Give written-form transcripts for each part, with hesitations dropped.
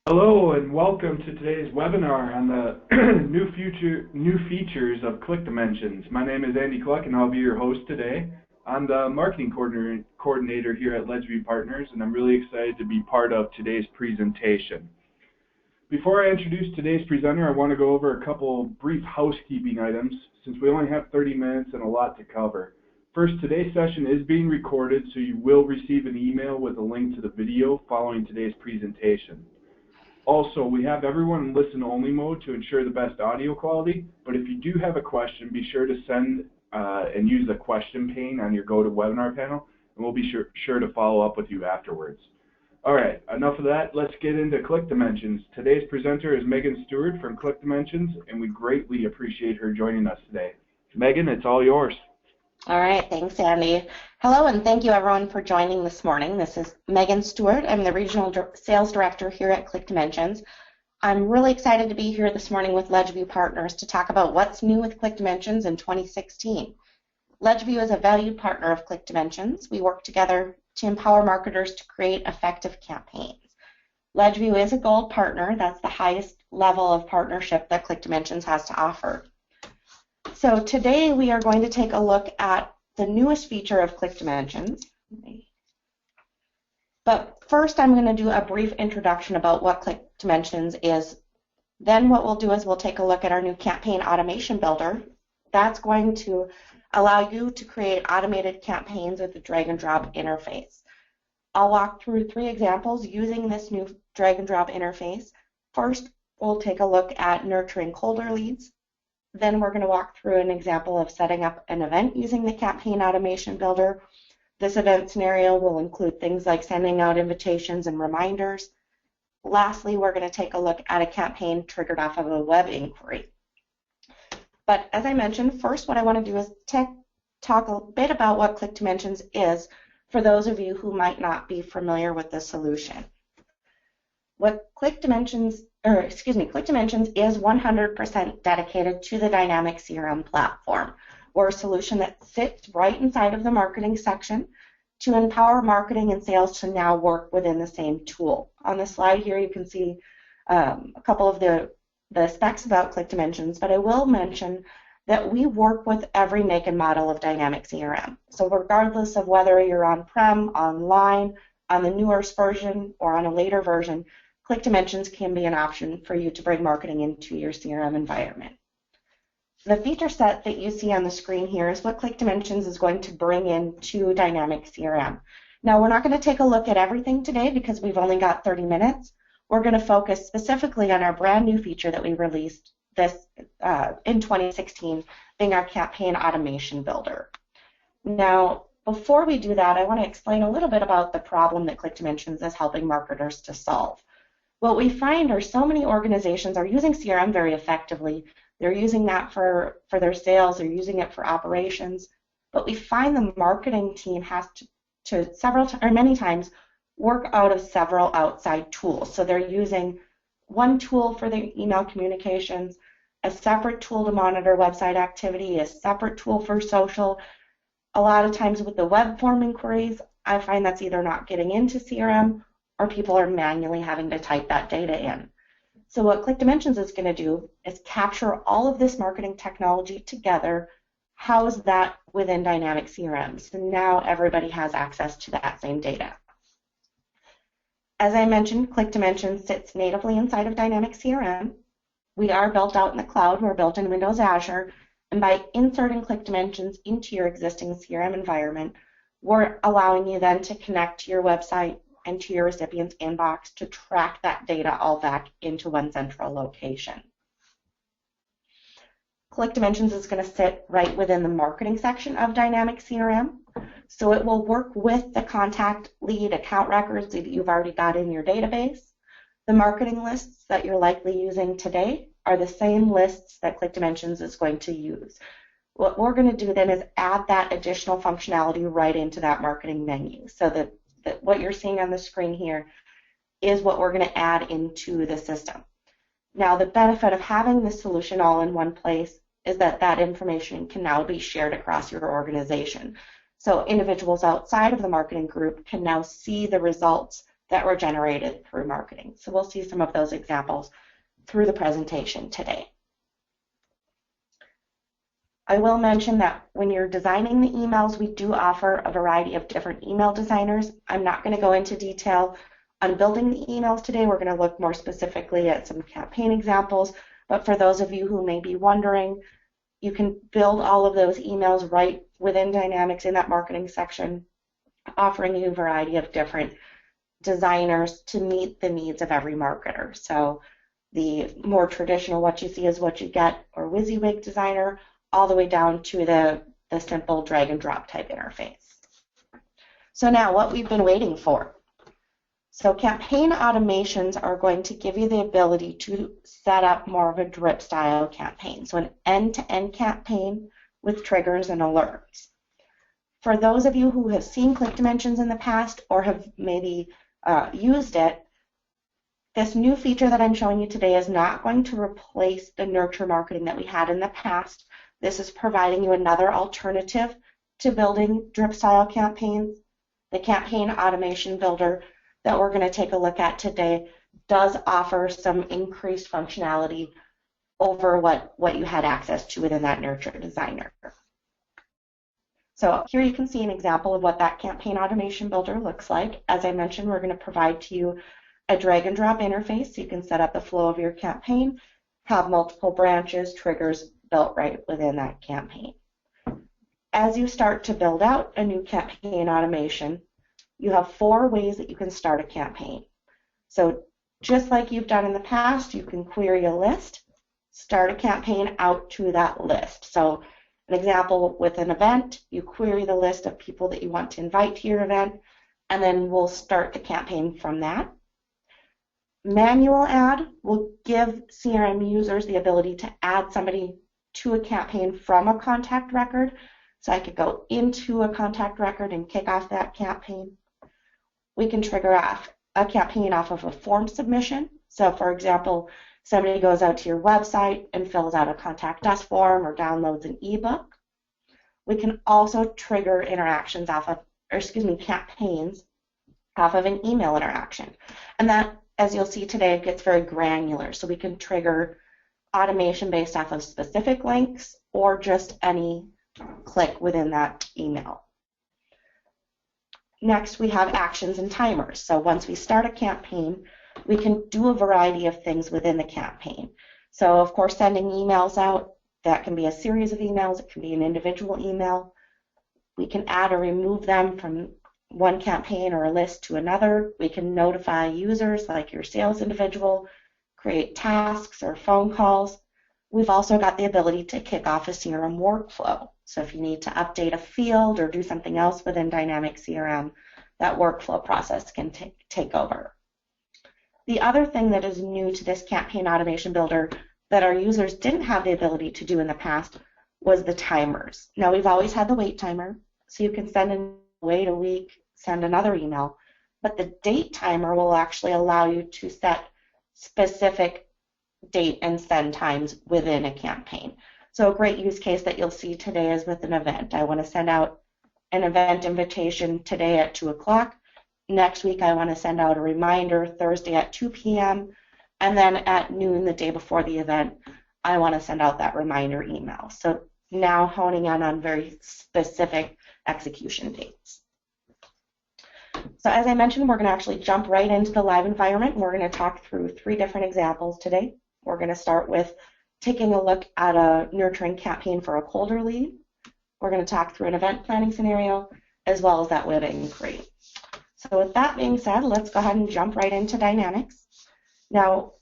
Hello and welcome to today's webinar on the new features of ClickDimensions. My name is Andy Cluck and I'll be your host today. I'm the marketing coordinator here at Ledgeview Partners, and I'm really excited to be part of today's presentation. Before I introduce today's presenter, I want to go over a couple brief housekeeping items since we only have 30 minutes and a lot to cover. First, today's session is being recorded, so you will receive an email with a link to the video following today's presentation. Also, we have everyone in listen-only mode to ensure the best audio quality, but if you do have a question, be sure to send and use the question pane on your GoToWebinar panel, and we'll be sure to follow up with you afterwards. All right, enough of that. Let's get into ClickDimensions. Today's presenter is Megan Stewart from ClickDimensions, and we greatly appreciate her joining us today. Megan, it's all yours. All right, thanks, Andy. Hello, and thank you, everyone, for joining this morning. This is Megan Stewart. I'm the Regional Sales Director here at ClickDimensions. I'm really excited to be here this morning with Ledgeview Partners to talk about what's new with ClickDimensions in 2016. Ledgeview is a valued partner of ClickDimensions. We work together to empower marketers to create effective campaigns. Ledgeview is a gold partner. That's the highest level of partnership that ClickDimensions has to offer. So today we are going to take a look at the newest feature of ClickDimensions. But first I'm going to do a brief introduction about what ClickDimensions is. Then what we'll do is we'll take a look at our new campaign automation builder. That's going to allow you to create automated campaigns with a drag and drop interface. I'll walk through 3 examples using this new drag and drop interface. First, we'll take a look at nurturing colder leads. Then we're going to walk through an example of setting up an event using the campaign automation builder. This event scenario will include things like sending out invitations and reminders. Lastly, we're going to take a look at a campaign triggered off of a web inquiry. But as I mentioned, first what I want to do is talk a bit about what ClickDimensions is for those of you who might not be familiar with the solution. What ClickDimensions is 100% dedicated to the dynamic CRM platform. We're a solution that sits right inside of the marketing section to empower marketing and sales to now work within the same tool. On the slide here you can see a couple of the specs about ClickDimensions, but I will mention that we work with every make and model of dynamic CRM. So regardless of whether you're on-prem, online, on the newest version, or on a later version, ClickDimensions can be an option for you to bring marketing into your CRM environment. The feature set that you see on the screen here is what ClickDimensions is going to bring into dynamic CRM. Now, we're not going to take a look at everything today because we've only got 30 minutes. We're going to focus specifically on our brand new feature that we released in 2016, being our campaign automation builder. Now, before we do that, I want to explain a little bit about the problem that ClickDimensions is helping marketers to solve. What we find are so many organizations are using CRM very effectively. They're using that for their sales, they're using it for operations, but we find the marketing team has to many times work out of several outside tools. So they're using one tool for their email communications, a separate tool to monitor website activity, a separate tool for social. A lot of times with the web form inquiries, I find that's either not getting into CRM or people are manually having to type that data in. So what ClickDimensions is going to do is capture all of this marketing technology together, house that within dynamic CRM. So now everybody has access to that same data. As I mentioned, ClickDimensions sits natively inside of dynamic CRM. We are built out in the cloud. We're built in Windows Azure. And by inserting ClickDimensions into your existing CRM environment, we're allowing you then to connect to your website and to your recipient's inbox to track that data all back into one central location. ClickDimensions is going to sit right within the marketing section of dynamic CRM. So it will work with the contact lead account records that you've already got in your database. The marketing lists that you're likely using today are the same lists that ClickDimensions is going to use. What we're going to do then is add that additional functionality right into that marketing menu, so that what you're seeing on the screen here is what we're going to add into the system. Now, the benefit of having this solution all in one place is that that information can now be shared across your organization. So individuals outside of the marketing group can now see the results that were generated through marketing. So we'll see some of those examples through the presentation today. I will mention that when you're designing the emails, we do offer a variety of different email designers. I'm not going to go into detail on building the emails today. We're going to look more specifically at some campaign examples, but for those of you who may be wondering, you can build all of those emails right within Dynamics in that marketing section, offering you a variety of different designers to meet the needs of every marketer. So the more traditional what you see is what you get or WYSIWYG designer, all the way down to the simple drag and drop type interface. So now what we've been waiting for. So campaign automations are going to give you the ability to set up more of a drip style campaign. So an end-to-end campaign with triggers and alerts. For those of you who have seen ClickDimensions in the past or have maybe used it, this new feature that I'm showing you today is not going to replace the nurture marketing that we had in the past. This is providing you another alternative to building drip style campaigns. The campaign automation builder that we're going to take a look at today does offer some increased functionality over what you had access to within that nurture designer. So here you can see an example of what that campaign automation builder looks like. As I mentioned, we're going to provide to you a drag and drop interface so you can set up the flow of your campaign, have multiple branches, triggers built right within that campaign. As you start to build out a new campaign automation, you have 4 ways that you can start a campaign. So just like you've done in the past, you can query a list, start a campaign out to that list. So an example with an event, you query the list of people that you want to invite to your event, and then we'll start the campaign from that. Manual add will give CRM users the ability to add somebody to a campaign from a contact record. So I could go into a contact record and kick off that campaign. We can trigger off a campaign off of a form submission. So for example, somebody goes out to your website and fills out a contact us form or downloads an ebook. We can also trigger interactions off of, campaigns off of an email interaction. And that, as you'll see today, gets very granular. So we can trigger automation based off of specific links or just any click within that email. Next, we have actions and timers. So once we start a campaign, we can do a variety of things within the campaign. So of course, sending emails out, that can be a series of emails, it can be an individual email. We can add or remove them from one campaign or a list to another. We can notify users like your sales individual, create tasks or phone calls. We've also got the ability to kick off a CRM workflow. So if you need to update a field or do something else within Dynamic CRM, that workflow process can take over. The other thing that is new to this campaign automation builder that our users didn't have the ability to do in the past was the timers. Now we've always had the wait timer, so you can send and wait a week, send another email, but the date timer will actually allow you to set specific date and send times within a campaign. So a great use case that you'll see today is with an event. I want to send out an event invitation today at 2 o'clock. Next week I want to send out a reminder Thursday at 2 p.m. And then at noon the day before the event, I want to send out that reminder email. So now honing in on very specific execution dates. So as I mentioned, we're going to actually jump right into the live environment. We're going to talk through 3 different examples today. We're going to start with taking a look at a nurturing campaign for a colder lead. We're going to talk through an event planning scenario as well as that web inquiry. So with that being said, let's go ahead and jump right into Dynamics. Now,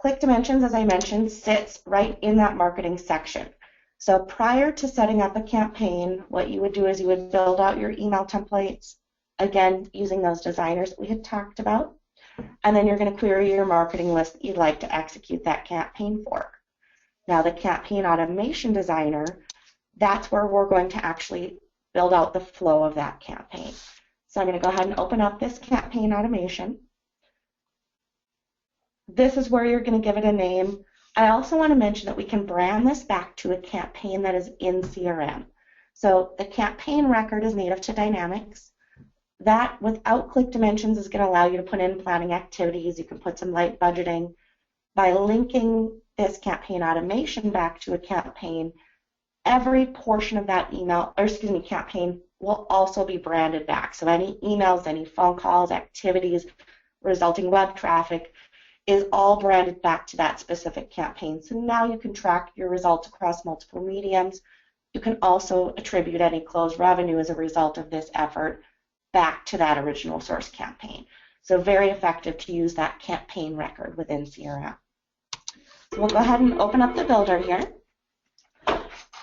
ClickDimensions, as I mentioned, sits right in that marketing section. So prior to setting up a campaign, what you would do is you would build out your email templates, again, using those designers that we had talked about, and then you're going to query your marketing list that you'd like to execute that campaign for. Now, the campaign automation designer, that's where we're going to actually build out the flow of that campaign. So I'm going to go ahead and open up this campaign automation. This is where you're going to give it a name. I also want to mention that we can brand this back to a campaign that is in CRM. So the campaign record is native to Dynamics. That, without ClickDimensions, is going to allow you to put in planning activities. You can put some light budgeting. By linking this campaign automation back to a campaign, every portion of that campaign will also be branded back. So any emails, any phone calls, activities, resulting web traffic is all branded back to that specific campaign. So now you can track your results across multiple mediums. You can also attribute any closed revenue as a result of this effort back to that original source campaign. So very effective to use that campaign record within CRM. So we'll go ahead and open up the builder here.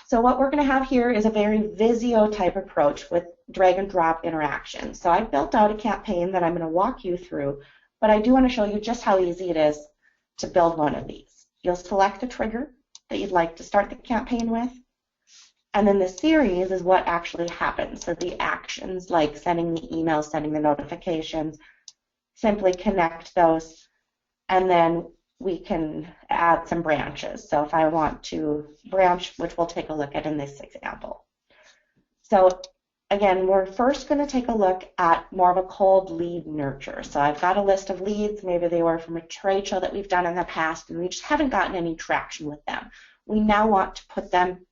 So what we're going to have here is a very Visio type approach with drag and drop interaction. So I've built out a campaign that I'm going to walk you through, but I do want to show you just how easy it is to build one of these. You'll select the trigger that you'd like to start the campaign with, and then the series is what actually happens. So the actions like sending the emails, sending the notifications, simply connect those, and then we can add some branches. So if I want to branch, which we'll take a look at in this example. So again, we're first going to take a look at more of a cold lead nurture. So I've got a list of leads. Maybe they were from a trade show that we've done in the past, and we just haven't gotten any traction with them. We now want to put them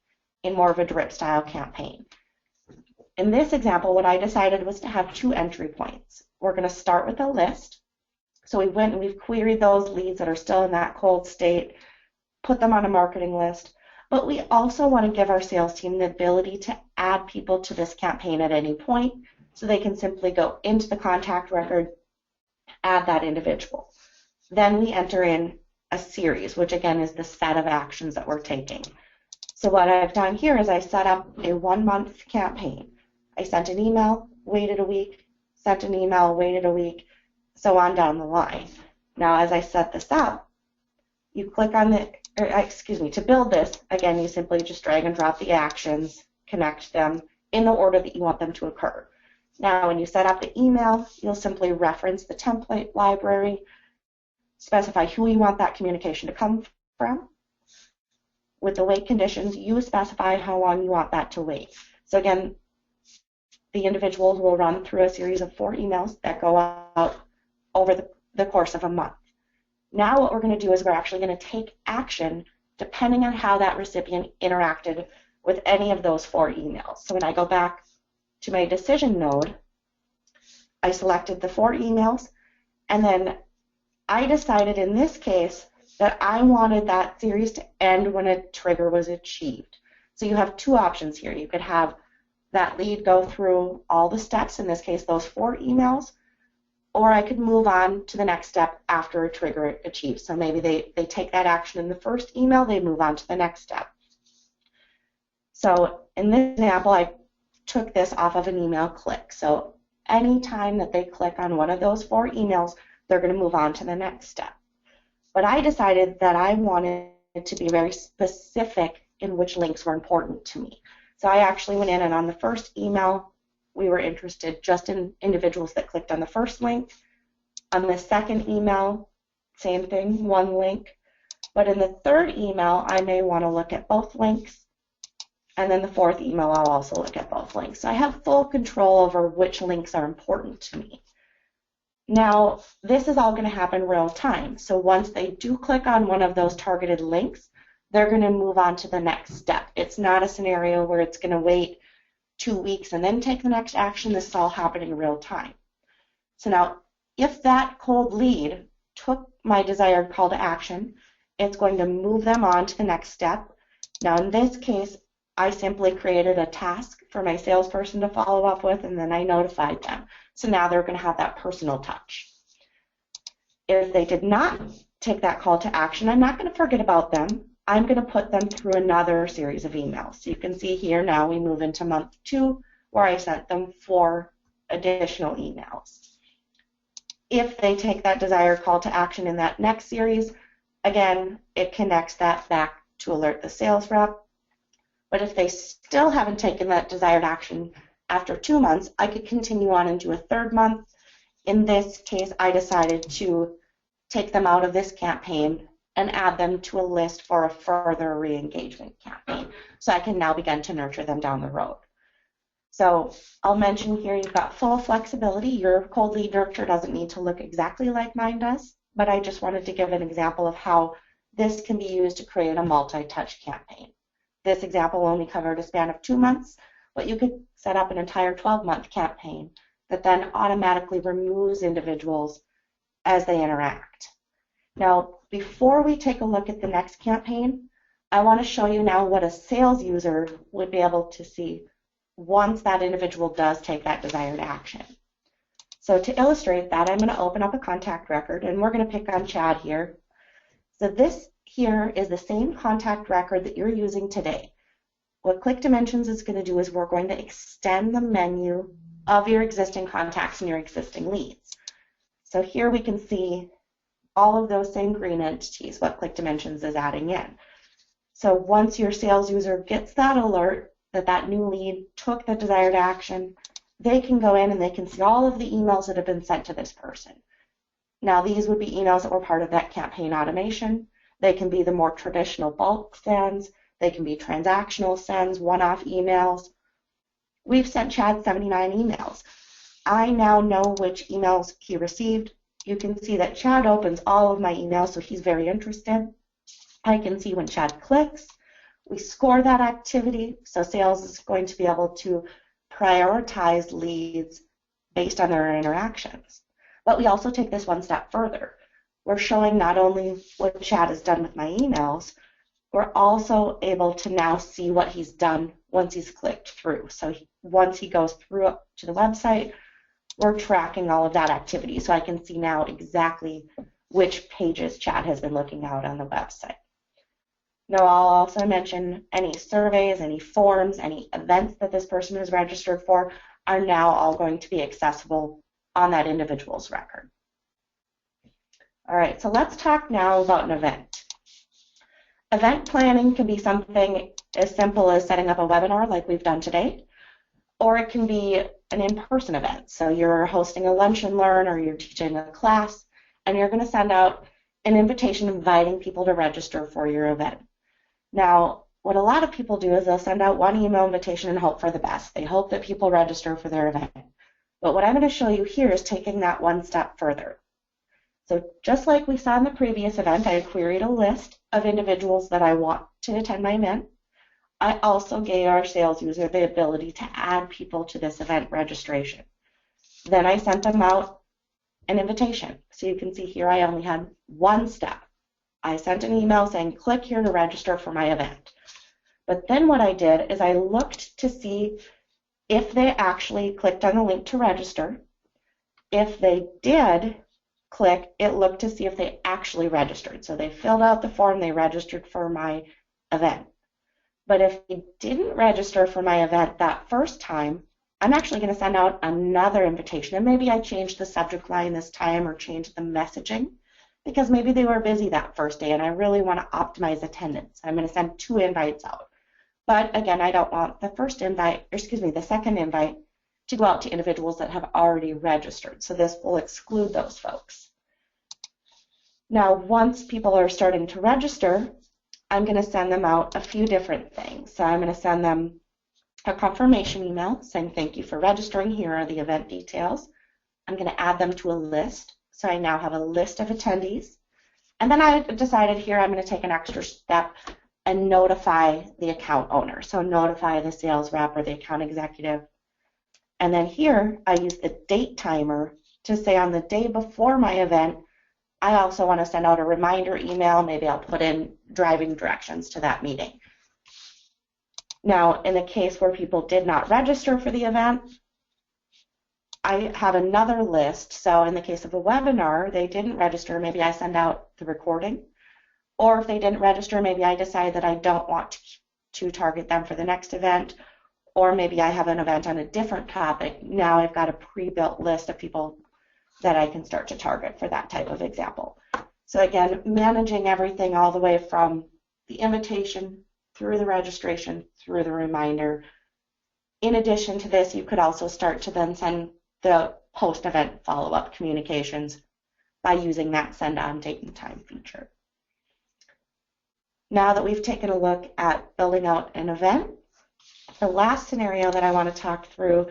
in more of a drip style campaign. In this example, what I decided was to have 2 entry points. We're going to start with a list. So we went and we've queried those leads that are still in that cold state, put them on a marketing list, but we also want to give our sales team the ability to add people to this campaign at any point, so they can simply go into the contact record, add that individual. Then we enter in a series, which again is the set of actions that we're taking. So what I've done here is I set up a 1-month campaign. I sent an email, waited a week, sent an email, waited a week, so on down the line. Now, as I set this up, you click on to build this, again, you simply just drag and drop the actions, connect them in the order that you want them to occur. Now, when you set up the email, you'll simply reference the template library, specify who you want that communication to come from. With the wait conditions, you specify how long you want that to wait. So again, the individuals will run through a series of 4 emails that go out over the course of a month. Now what we're going to do is we're actually going to take action depending on how that recipient interacted with any of those 4 emails. So when I go back to my decision node, I selected the 4 emails, and then I decided in this case that I wanted that series to end when a trigger was achieved. So you have 2 options here. You could have that lead go through all the steps, in this case those 4 emails, or I could move on to the next step after a trigger achieved. So maybe they take that action in the first email, they move on to the next step. So in this example, I took this off of an email click. So anytime that they click on one of those 4 emails, they're going to move on to the next step. But I decided that I wanted to be very specific in which links were important to me. So I actually went in, and on the first email, we were interested just in individuals that clicked on the first link. On the second email, same thing, 1 link. But in the third email, I may want to look at both links. And then the 4th email, I'll also look at both links. So I have full control over which links are important to me. Now, this is all going to happen real time. So once they do click on one of those targeted links, they're going to move on to the next step. It's not a scenario where it's going to wait 2 weeks and then take the next action. This is all happening in real time. So now, if that cold lead took my desired call to action, it's going to move them on to the next step. Now, in this case, I simply created a task for my salesperson to follow up with, and then I notified them. So now they're going to have that personal touch. If they did not take that call to action, I'm not going to forget about them. I'm going to put them through another series of emails. So you can see here now we move into month 2, where I sent them 4 additional emails. If they take that desired call to action in that next series, again, it connects that back to alert the sales rep. But if they still haven't taken that desired action after 2 months, I could continue on into a 3rd month. In this case, I decided to take them out of this campaign and add them to a list for a further re-engagement campaign. So I can now begin to nurture them down the road. So I'll mention here you've got full flexibility. Your cold lead nurture doesn't need to look exactly like mine does, but I just wanted to give an example of how this can be used to create a multi-touch campaign. This example only covered a span of 2 months, but you could set up an entire 12-month campaign that then automatically removes individuals as they interact. Now, before we take a look at the next campaign, I want to show you now what a sales user would be able to see once that individual does take that desired action. So to illustrate that, I'm going to open up a contact record, and we're going to pick on Chad here. So this here is the same contact record that you're using today. What ClickDimensions is going to do is we're going to extend the menu of your existing contacts and your existing leads. So here we can see all of those same green entities, what ClickDimensions is adding in. So once your sales user gets that alert that that new lead took the desired action, they can go in and they can see all of the emails that have been sent to this person. Now these would be emails that were part of that campaign automation. They can be the more traditional bulk sends. They can be transactional sends, one-off emails. We've sent Chad 79 emails. I now know which emails he received. You can see that Chad opens all of my emails, so he's very interested. I can see when Chad clicks. We score that activity, so sales is going to be able to prioritize leads based on their interactions. But we also take this one step further. We're showing not only what Chad has done with my emails, we're also able to now see what he's done once he's clicked through. So once he goes through up to the website, we're tracking all of that activity. So I can see now exactly which pages Chad has been looking at on the website. Now I'll also mention any surveys, any forms, any events that this person has registered for are now all going to be accessible on that individual's record. All right, so let's talk now about an event. Event planning can be something as simple as setting up a webinar like we've done today, or it can be an in-person event. So you're hosting a lunch and learn, or you're teaching a class, and you're going to send out an invitation inviting people to register for your event. Now, what a lot of people do is they'll send out one email invitation and hope for the best. They hope that people register for their event. But what I'm going to show you here is taking that one step further. So just like we saw in the previous event, I queried a list of individuals that I want to attend my event. I also gave our sales user the ability to add people to this event registration. Then I sent them out an invitation. So you can see here I only had one step. I sent an email saying, click here to register for my event. But then what I did is I looked to see if they actually clicked on the link to register. If they did click, it looked to see if they actually registered. So they filled out the form, they registered for my event. But if they didn't register for my event that first time, I'm actually going to send out another invitation. And maybe I changed the subject line this time or changed the messaging, because maybe they were busy that first day and I really want to optimize attendance. I'm going to send 2 invites out. But again, I don't want the second invite to go out to individuals that have already registered. So this will exclude those folks. Now, once people are starting to register, I'm going to send them out a few different things. So I'm going to send them a confirmation email saying thank you for registering. Here are the event details. I'm going to add them to a list. So I now have a list of attendees. And then I decided here I'm going to take an extra step and notify the account owner. So notify the sales rep or the account executive. And then here I use the date timer to say on the day before my event, I also want to send out a reminder email. Maybe I'll put in driving directions to that meeting. Now, in the case where people did not register for the event, I have another list. So in the case of a webinar, they didn't register, maybe I send out the recording. Or if they didn't register, maybe I decide that I don't want to target them for the next event. Or maybe I have an event on a different topic. Now I've got a pre-built list of people that I can start to target for that type of example. So again, managing everything all the way from the invitation through the registration, through the reminder. In addition to this, you could also start to then send the post-event follow-up communications by using that send on date and time feature. Now that we've taken a look at building out an event, The last scenario that I want to talk through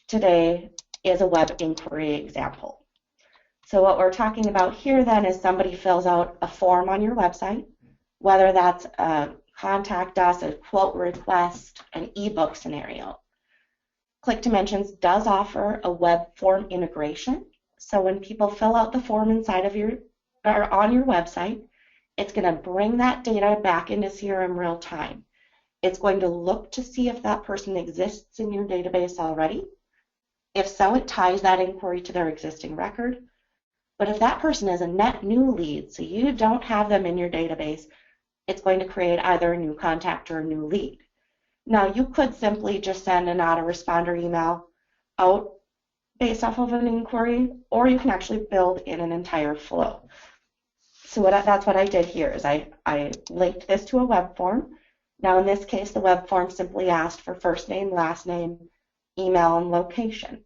today is a web inquiry example. So what we're talking about here then is somebody fills out a form on your website, whether that's a contact us, a quote request, an ebook scenario. ClickDimensions does offer a web form integration. So when people fill out the form inside of your or on your website, it's going to bring that data back into CRM real time. It's going to look to see if that person exists in your database already. If so, it ties that inquiry to their existing record. But if that person is a net new lead, so you don't have them in your database, it's going to create either a new contact or a new lead. Now, you could simply just send an autoresponder email out based off of an inquiry, or you can actually build in an entire flow. So that's what I did here is I linked this to a web form. Now, in this case, the web form simply asked for first name, last name, email, and location.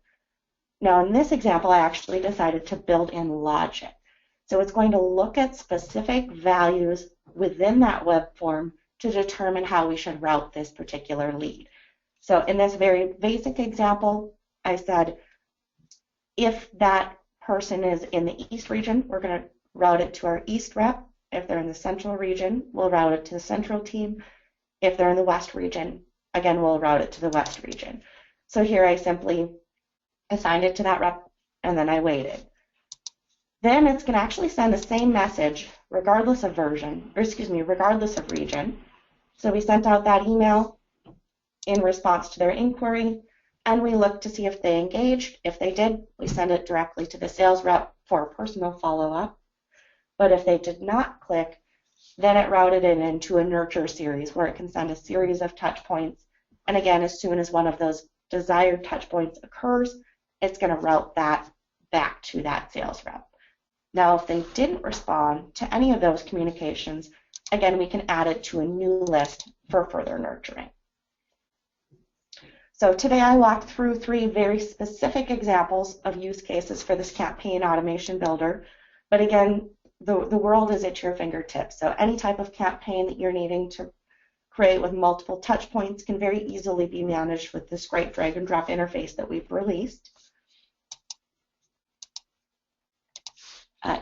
Now, in this example, I actually decided to build in logic. So it's going to look at specific values within that web form to determine how we should route this particular lead. So in this very basic example, I said, if that person is in the East region, we're going to route it to our East rep. If they're in the Central region, we'll route it to the Central team. If they're in the West region, again, we'll route it to the West region. So here I simply assigned it to that rep, and then I waited. Then it's going to actually send the same message regardless of regardless of region. So we sent out that email in response to their inquiry, and we looked to see if they engaged. If they did, we send it directly to the sales rep for a personal follow-up. But if they did not click, then it routed it into a nurture series where it can send a series of touch points. And again, as soon as one of those desired touch points occurs, it's going to route that back to that sales rep. Now, if they didn't respond to any of those communications, again, we can add it to a new list for further nurturing. So today I walked through 3 very specific examples of use cases for this campaign automation builder. But again, the world is at your fingertips. So any type of campaign that you're needing to create with multiple touch points can very easily be managed with this great drag and drop interface that we've released.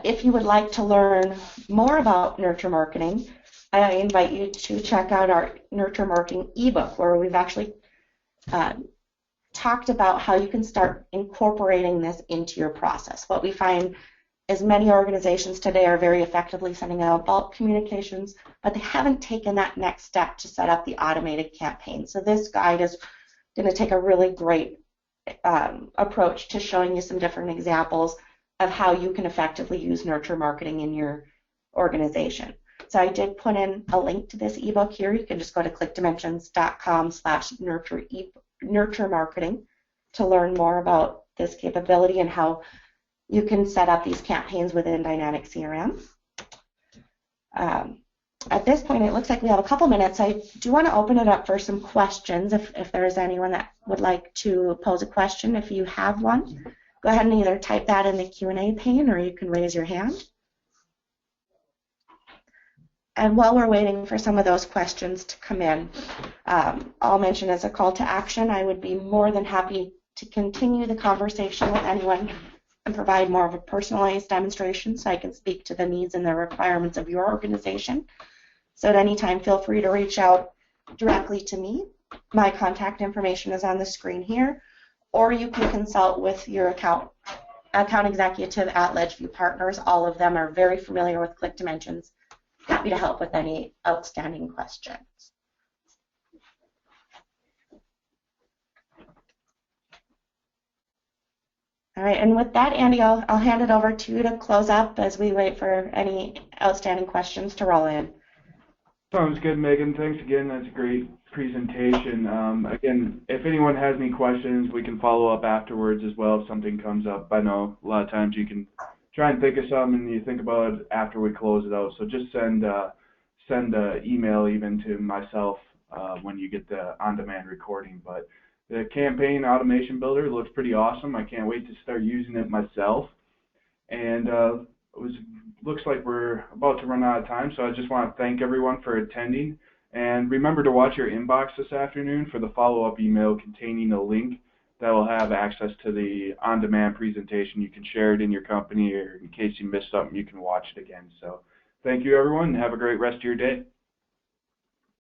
If you would like to learn more about nurture marketing, I invite you to check out our nurture marketing ebook, where we've actually talked about how you can start incorporating this into your process. What we find is many organizations today are very effectively sending out bulk communications, but they haven't taken that next step to set up the automated campaign. So this guide is going to take a really great approach to showing you some different examples of how you can effectively use nurture marketing in your organization. So I did put in a link to this ebook here. You can just go to clickdimensions.com/nurture marketing to learn more about this capability and how you can set up these campaigns within Dynamic CRM. At this point, it looks like we have a couple minutes. I do want to open it up for some questions if there's anyone that would like to pose a question. If you have one, go ahead and either type that in the Q&A pane or you can raise your hand. And while we're waiting for some of those questions to come in, I'll mention as a call to action, I would be more than happy to continue the conversation with anyone and provide more of a personalized demonstration so I can speak to the needs and the requirements of your organization. So at any time, feel free to reach out directly to me. My contact information is on the screen here, or you can consult with your account executive at LedgeView Partners. All of them are very familiar with ClickDimensions. Happy to help with any outstanding questions. All right, and with that, Andy, I'll hand it over to you to close up as we wait for any outstanding questions to roll in. Sounds good, Megan. Thanks again. That's a great presentation. Again, if anyone has any questions, we can follow up afterwards as well if something comes up. I know a lot of times you can try and think of something and you think about it after we close it out. So just send an email even to myself when you get the on-demand recording. But the campaign automation builder looks pretty awesome. I can't wait to start using it myself. And looks like we're about to run out of time, so I just want to thank everyone for attending. And remember to watch your inbox this afternoon for the follow-up email containing a link that will have access to the on-demand presentation. You can share it in your company, or in case you missed something, you can watch it again. So thank you, everyone, and have a great rest of your day.